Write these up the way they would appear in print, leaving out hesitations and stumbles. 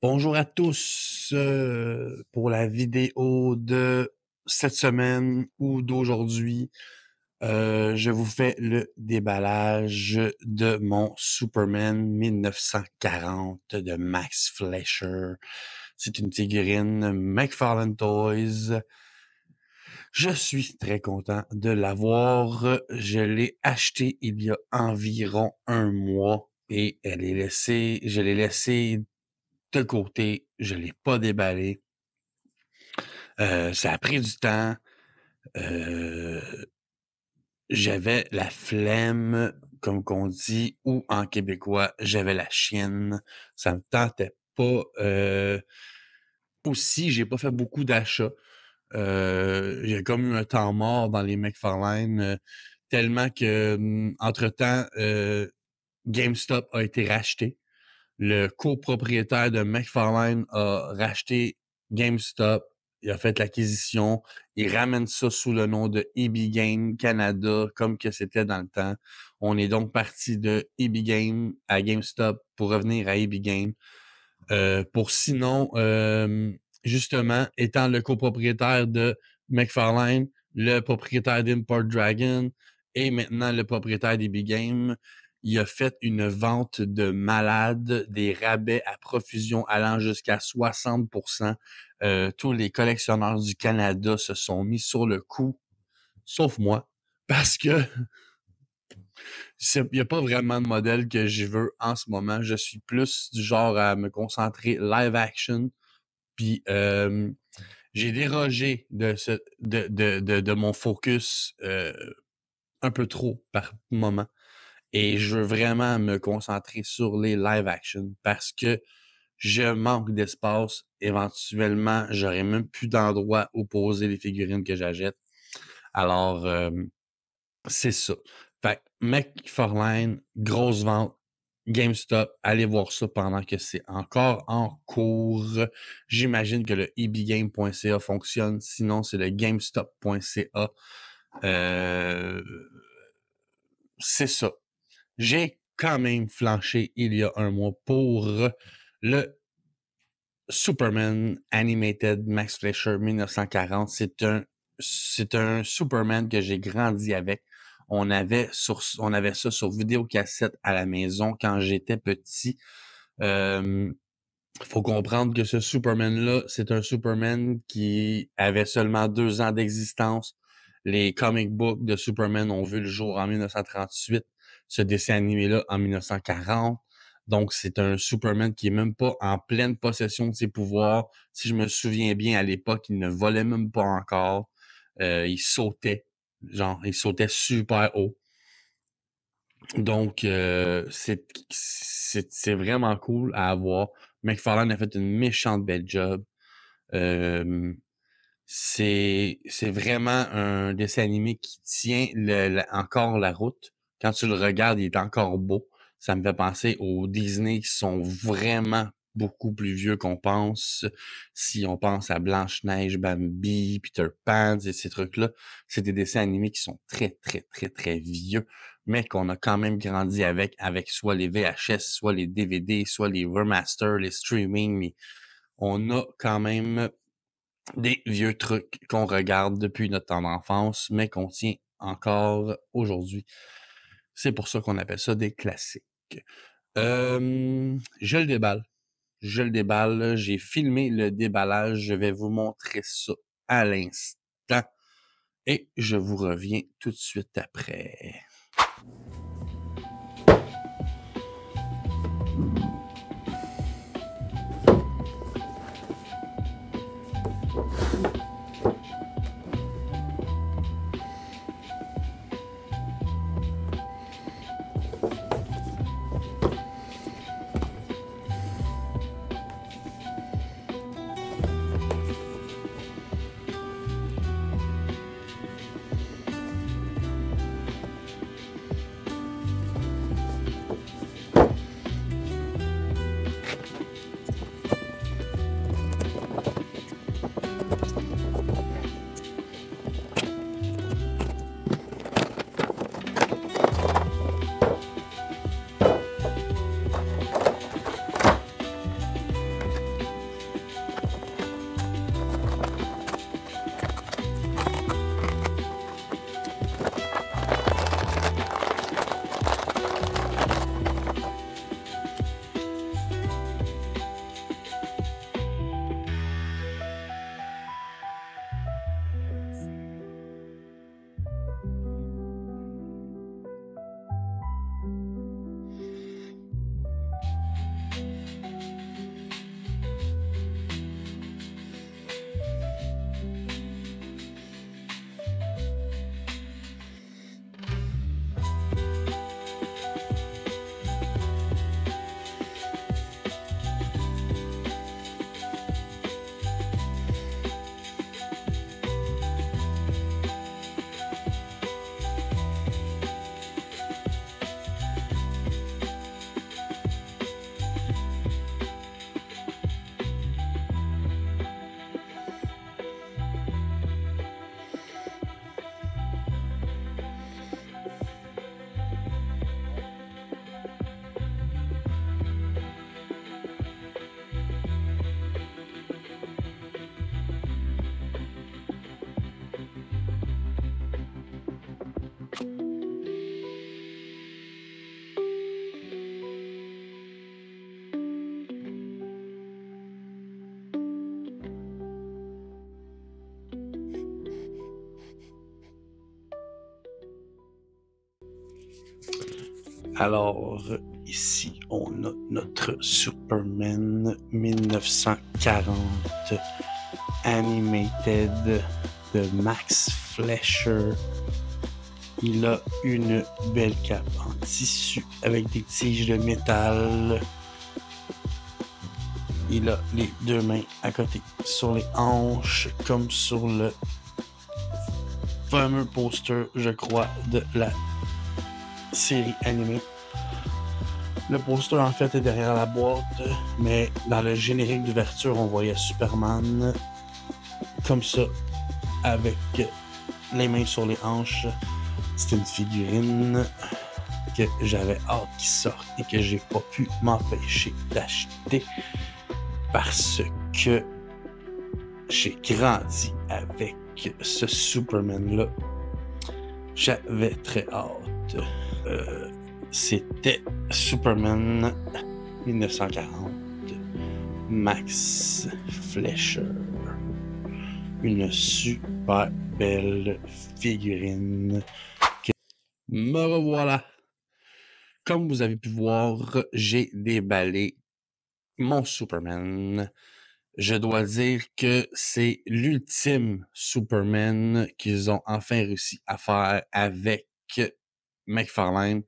Bonjour à tous pour la vidéo de cette semaine ou d'aujourd'hui. Je vous fais le déballage de mon Superman 1940 de Max Fleischer. C'est une figurine McFarlane Toys. Je suis très content de l'avoir. Je l'ai acheté il y a environ un mois et je l'ai laissée de côté, je l'ai pas déballé. Ça a pris du temps. Euh, J'avais la flemme, comme qu'on dit, ou en québécois, j'avais la chienne. Ça me tentait pas. Aussi, j'ai pas fait beaucoup d'achats. J'ai comme eu un temps mort dans les McFarlane, tellement que, entre-temps, GameStop a été racheté. Le copropriétaire de McFarlane a racheté GameStop. Il a fait l'acquisition. Il ramène ça sous le nom de EB Game Canada, comme que c'était dans le temps. On est donc parti de EB Game à GameStop pour revenir à EB Game. Pour sinon, justement, étant le copropriétaire de McFarlane, le propriétaire d'Import Dragon et maintenant le propriétaire d'EB Game, il a fait une vente de malade, des rabais à profusion allant jusqu'à 60%. Tous les collectionneurs du Canada se sont mis sur le coup, sauf moi, parce que il n'y a pas vraiment de modèle que je veux en ce moment. Je suis plus du genre à me concentrer live action. Puis j'ai dérogé de mon focus un peu trop par moment. Et je veux vraiment me concentrer sur les live action parce que je manque d'espace. Éventuellement, j'aurai même plus d'endroit où poser les figurines que j'achète. Alors, c'est ça. Fait que McFarlane, grosse vente. GameStop, allez voir ça pendant que c'est encore en cours. J'imagine que le ebgame.ca fonctionne. Sinon, c'est le gamestop.ca. Euh, c'est ça. J'ai quand même flanché il y a un mois pour le Superman Animated Max Fleischer 1940. C'est un Superman que j'ai grandi avec. On avait ça sur vidéocassette à la maison quand j'étais petit. Faut comprendre que ce Superman-là, c'est un Superman qui avait seulement 2 ans d'existence. Les comic books de Superman ont vu le jour en 1938, ce dessin animé-là en 1940. Donc, c'est un Superman qui est même pas en pleine possession de ses pouvoirs. Si je me souviens bien, à l'époque, il ne volait même pas encore. Il sautait. Genre, il sautait super haut. Donc, c'est vraiment cool à avoir. McFarlane a fait une méchante belle job. Euh, c'est vraiment un dessin animé qui tient encore la route. Quand tu le regardes, il est encore beau. Ça me fait penser aux Disney qui sont vraiment beaucoup plus vieux qu'on pense. Si on pense à Blanche-Neige, Bambi, Peter Pan et ces trucs-là, c'est des dessins animés qui sont très, très, très, très vieux, mais qu'on a quand même grandi avec soit les VHS, soit les DVD, soit les remasters, les streaming. On a quand même des vieux trucs qu'on regarde depuis notre temps d'enfance, mais qu'on tient encore aujourd'hui. C'est pour ça qu'on appelle ça des classiques. Je le déballe. Je le déballe. J'ai filmé le déballage. Je vais vous montrer ça à l'instant. Et je vous reviens tout de suite après. Alors, ici, on a notre Superman 1940 Animated de Max Fleischer. Il a une belle cape en tissu avec des tiges de métal. Il a les deux mains à côté sur les hanches, comme sur le fameux poster, je crois, de la série animée. Le poster, en fait, est derrière la boîte, mais dans le générique d'ouverture, on voyait Superman comme ça, avec les mains sur les hanches. C'est une figurine que j'avais hâte qu'il sorte et que j'ai pas pu m'empêcher d'acheter parce que j'ai grandi avec ce Superman-là. J'avais très hâte. C'était Superman 1940, Max Fleischer. Une super belle figurine. Me revoilà. Comme vous avez pu voir, j'ai déballé mon Superman. Je dois dire que c'est l'ultime Superman qu'ils ont enfin réussi à faire avec McFarlane.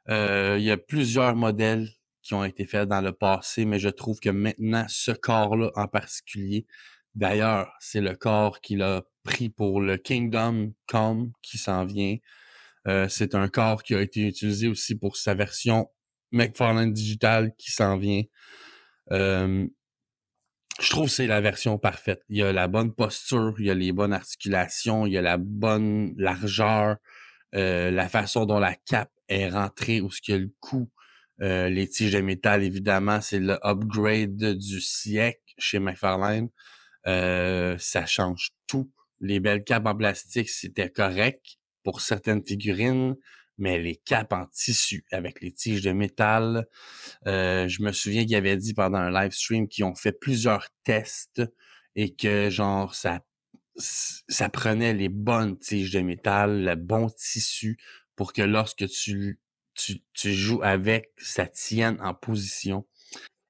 Il y a plusieurs modèles qui ont été faits dans le passé, mais je trouve que maintenant, ce corps-là en particulier, d'ailleurs, c'est le corps qu'il a pris pour le Kingdom Come qui s'en vient. C'est un corps qui a été utilisé aussi pour sa version McFarlane Digital qui s'en vient. Je trouve que c'est la version parfaite. Il y a la bonne posture, il y a les bonnes articulations, il y a la bonne largeur, la façon dont la cape est rentrée, où ce qu'il y a le cou, les tiges de métal, évidemment, c'est le upgrade du siècle chez McFarlane. Ça change tout. Les belles capes en plastique, c'était correct pour certaines figurines, mais les capes en tissu avec les tiges de métal, je me souviens qu'il avait dit pendant un live stream qu'ils ont fait plusieurs tests et que genre ça prenait les bonnes tiges de métal, le bon tissu pour que lorsque tu joues avec, ça tienne en position.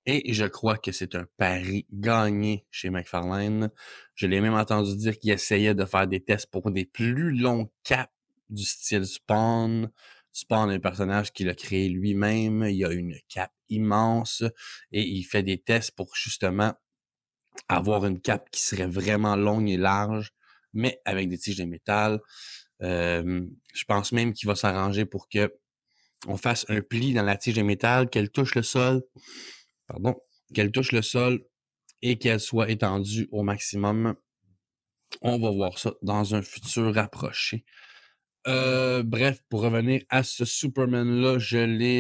Et je crois que c'est un pari gagné chez McFarlane. Je l'ai même entendu dire qu'il essayait de faire des tests pour des plus longs caps du style Spawn. Spawn est un personnage qu'il a créé lui-même. Il a une cape immense et il fait des tests pour justement avoir une cape qui serait vraiment longue et large, mais avec des tiges de métal. Je pense même qu'il va s'arranger pour que on fasse un pli dans la tige de métal, qu'elle touche le sol. Pardon, qu'elle touche le sol et qu'elle soit étendue au maximum. On va voir ça dans un futur rapproché. Bref, pour revenir à ce Superman-là,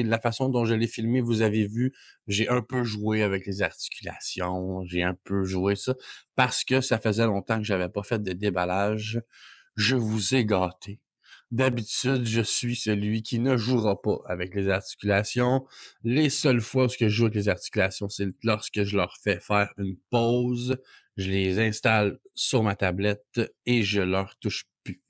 la façon dont je l'ai filmé, vous avez vu, j'ai un peu joué avec les articulations, j'ai un peu joué ça, parce que ça faisait longtemps que j'avais pas fait de déballage. Je vous ai gâté. D'habitude, je suis celui qui ne jouera pas avec les articulations. Les seules fois où je joue avec les articulations, c'est lorsque je leur fais faire une pause, je les installe sur ma tablette et je leur touche plus.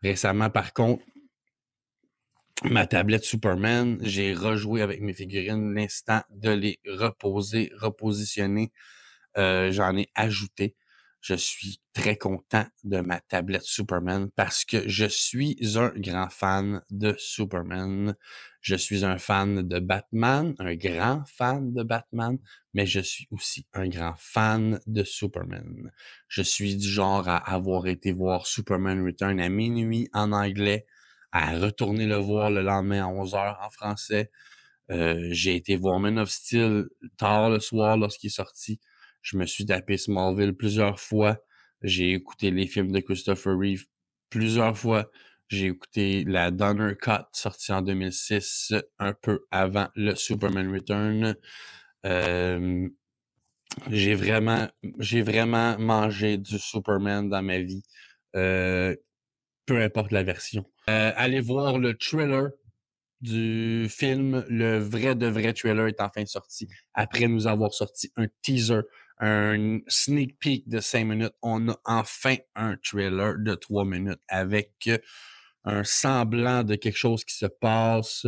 Récemment, par contre, ma tablette Superman, j'ai rejoué avec mes figurines l'instant de les repositionner. J'en ai ajouté. Je suis très content de ma tablette Superman parce que je suis un grand fan de Superman. Je suis un fan de Batman, un grand fan de Batman, mais je suis aussi un grand fan de Superman. Je suis du genre à avoir été voir Superman Return à minuit en anglais, à retourner le voir le lendemain à 11h en français. J'ai été voir Man of Steel tard le soir lorsqu'il est sorti. Je me suis tapé Smallville plusieurs fois. J'ai écouté les films de Christopher Reeve plusieurs fois. J'ai écouté la Donner Cut sortie en 2006, un peu avant le Superman Return. Euh, j'ai vraiment, j'ai vraiment mangé du Superman dans ma vie, peu importe la version. Allez voir le trailer du film. Le vrai de vrai trailer est enfin sorti. Après nous avoir sorti un teaser, un sneak peek de 5 minutes, on a enfin un trailer de 3 minutes avec un semblant de quelque chose qui se passe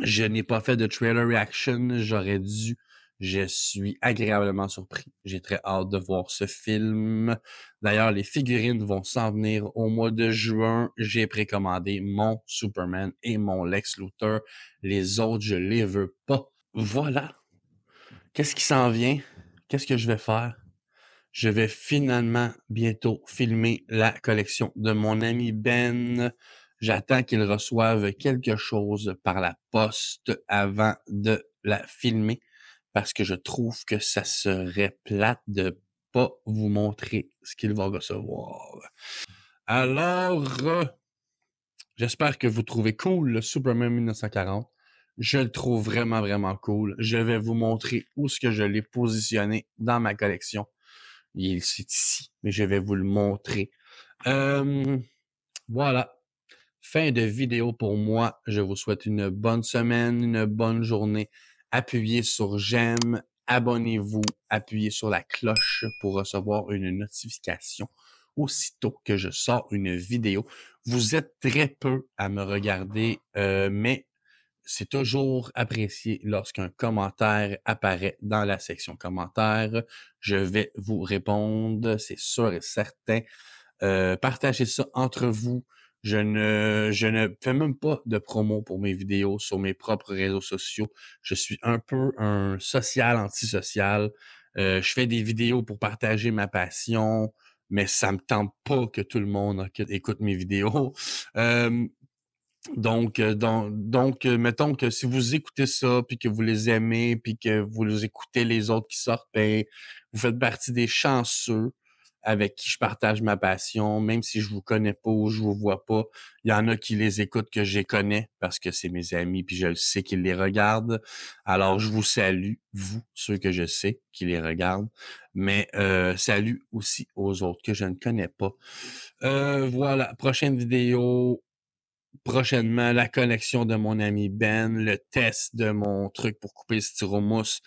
Je n'ai pas fait de trailer reaction, j'aurais dû. Je suis agréablement surpris. J'ai très hâte de voir ce film. D'ailleurs, les figurines vont s'en venir au mois de juin. J'ai précommandé mon Superman et mon Lex Luthor. Les autres, je les veux pas. Voilà. Qu'est-ce qui s'en vient? Qu'est-ce que je vais faire? Je vais finalement bientôt filmer la collection de mon ami Ben. J'attends qu'il reçoive quelque chose par la poste avant de la filmer parce que je trouve que ça serait plate de pas vous montrer ce qu'il va recevoir. Alors, j'espère que vous trouvez cool le Superman 1940. Je le trouve vraiment, vraiment cool. Je vais vous montrer où est-ce que je l'ai positionné dans ma collection. C'est ici, mais je vais vous le montrer. Voilà. Fin de vidéo pour moi. Je vous souhaite une bonne semaine, une bonne journée. Appuyez sur j'aime, abonnez-vous, appuyez sur la cloche pour recevoir une notification aussitôt que je sors une vidéo. Vous êtes très peu à me regarder, mais c'est toujours apprécié lorsqu'un commentaire apparaît dans la section commentaires. Je vais vous répondre, c'est sûr et certain. Partagez ça entre vous. Je ne fais même pas de promo pour mes vidéos sur mes propres réseaux sociaux. Je suis un peu un social antisocial. Je fais des vidéos pour partager ma passion, mais ça me tente pas que tout le monde écoute mes vidéos. Mettons que si vous écoutez ça, puis que vous les aimez, puis que vous écoutez les autres qui sortent, ben, vous faites partie des chanceux avec qui je partage ma passion, même si je vous connais pas ou je vous vois pas. Il y en a qui les écoutent que je les connais parce que c'est mes amis, puis je le sais qu'ils les regardent. Alors, je vous salue, vous, ceux que je sais qui les regardent, mais salut aussi aux autres que je ne connais pas. Voilà, prochaine vidéo. Prochainement, la connexion de mon ami Ben, le test de mon truc pour couper le styromousse,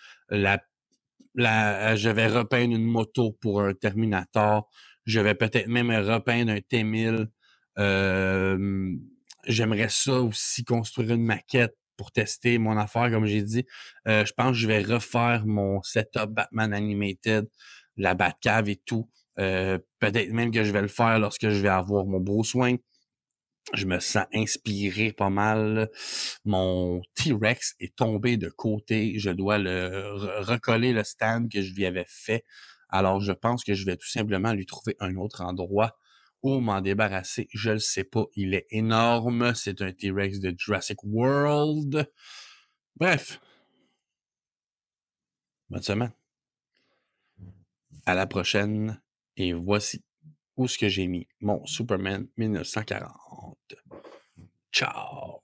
je vais repeindre une moto pour un Terminator. Je vais peut-être même repeindre un T1000. J'aimerais ça aussi construire une maquette pour tester mon affaire, comme j'ai dit. Je pense que je vais refaire mon setup Batman Animated, la Batcave et tout. Peut-être même que je vais le faire lorsque je vais avoir mon Bruce Wayne. Je me sens inspiré pas mal. Mon T-Rex est tombé de côté. Je dois recoller le stand que je lui avais fait. Alors, je pense que je vais tout simplement lui trouver un autre endroit où m'en débarrasser. Je le sais pas. Il est énorme. C'est un T-Rex de Jurassic World. Bref. Bonne semaine. À la prochaine. Et voici où ce que j'ai mis mon Superman 1940. Ciao!